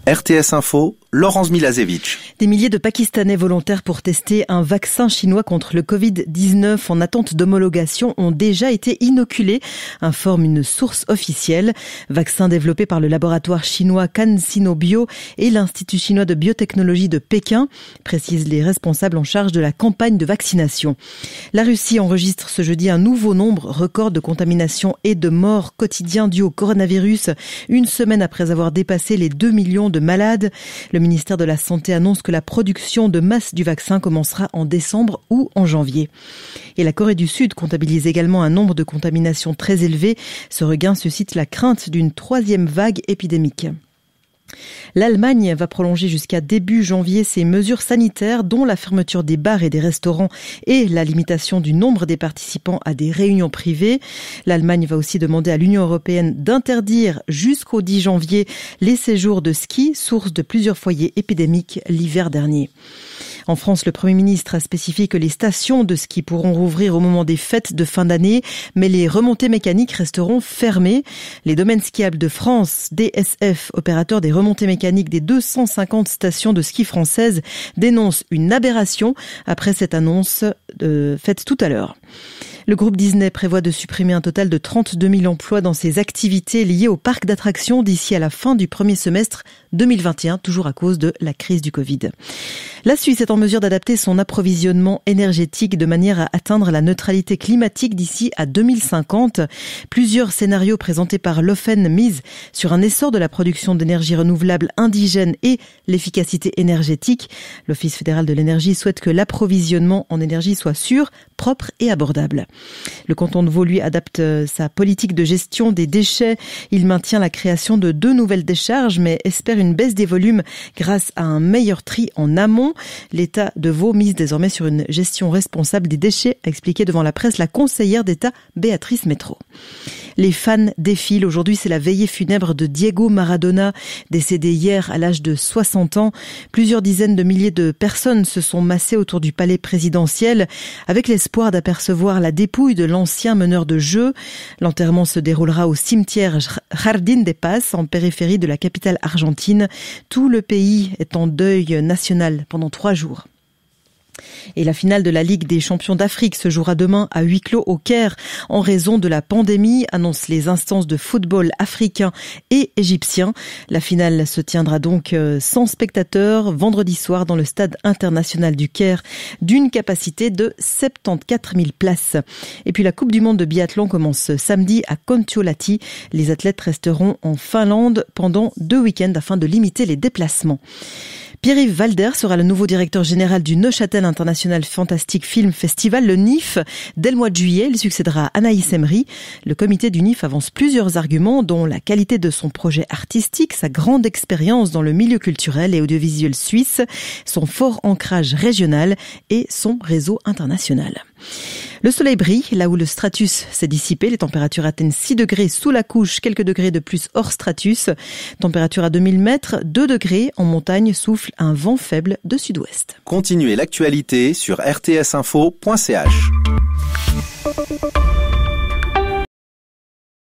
RTS Info, Laurence Milazevic. Des milliers de Pakistanais volontaires pour tester un vaccin chinois contre le Covid-19 en attente d'homologation ont déjà été inoculés, informe une source officielle. Vaccin développé par le laboratoire chinois CanSino Bio et l'Institut chinois de biotechnologie de Pékin, précisent les responsables en charge de la campagne de vaccination. La Russie enregistre ce jeudi un nouveau nombre record de contaminations et de morts quotidiens dus au coronavirus, une semaine après avoir dépassé les 2 millions de malades. Le ministère de la Santé annonce que la production de masse du vaccin commencera en décembre ou en janvier. Et la Corée du Sud comptabilise également un nombre de contaminations très élevé. Ce regain suscite la crainte d'une 3e vague épidémique. L'Allemagne va prolonger jusqu'à début janvier ses mesures sanitaires, dont la fermeture des bars et des restaurants et la limitation du nombre des participants à des réunions privées. L'Allemagne va aussi demander à l'Union européenne d'interdire jusqu'au 10 janvier les séjours de ski, source de plusieurs foyers épidémiques l'hiver dernier. En France, le Premier ministre a spécifié que les stations de ski pourront rouvrir au moment des fêtes de fin d'année, mais les remontées mécaniques resteront fermées. Les domaines skiables de France, DSF, opérateur des remontées mécaniques des 250 stations de ski françaises, dénoncent une aberration après cette annonce faite tout à l'heure. Le groupe Disney prévoit de supprimer un total de 32 000 emplois dans ses activités liées au parc d'attractions d'ici à la fin du premier semestre 2021, toujours à cause de la crise du Covid. La Suisse est en mesure d'adapter son approvisionnement énergétique de manière à atteindre la neutralité climatique d'ici à 2050. Plusieurs scénarios présentés par l'OFEN misent sur un essor de la production d'énergie renouvelable indigène et l'efficacité énergétique. L'Office fédéral de l'énergie souhaite que l'approvisionnement en énergie soit sûr, propre et abordable. Le canton de Vaud, lui, adapte sa politique de gestion des déchets. Il maintient la création de 2 nouvelles décharges, mais espère une baisse des volumes grâce à un meilleur tri en amont. L'État de Vaud mise désormais sur une gestion responsable des déchets, a expliqué devant la presse la conseillère d'État Béatrice Métro. Les fans défilent. Aujourd'hui, c'est la veillée funèbre de Diego Maradona, décédé hier à l'âge de 60 ans. Plusieurs dizaines de milliers de personnes se sont massées autour du palais présidentiel avec l'espoir d'apercevoir la dépouille de l'ancien meneur de jeu. L'enterrement se déroulera au cimetière Jardín de Paz, en périphérie de la capitale argentine. Tout le pays est en deuil national pendant 3 jours. Et la finale de la Ligue des champions d'Afrique se jouera demain à huis clos au Caire en raison de la pandémie, annoncent les instances de football africains et égyptiens. La finale se tiendra donc sans spectateurs vendredi soir dans le stade international du Caire d'une capacité de 74 000 places. Et puis la Coupe du monde de biathlon commence samedi à Kontiolahti. Les athlètes resteront en Finlande pendant 2 week-ends afin de limiter les déplacements. Pierre-Yves Walder sera le nouveau directeur général du Neuchâtel International Fantastic Film Festival, le NIF. Dès le mois de juillet, il succédera à Anaïs Emery. Le comité du NIF avance plusieurs arguments, dont la qualité de son projet artistique, sa grande expérience dans le milieu culturel et audiovisuel suisse, son fort ancrage régional et son réseau international. Le soleil brille, là où le stratus s'est dissipé. Les températures atteignent 6 degrés sous la couche, quelques degrés de plus hors stratus. Température à 2000 mètres, 2 degrés. En montagne, souffle un vent faible de sud-ouest. Continuez l'actualité sur rtsinfo.ch.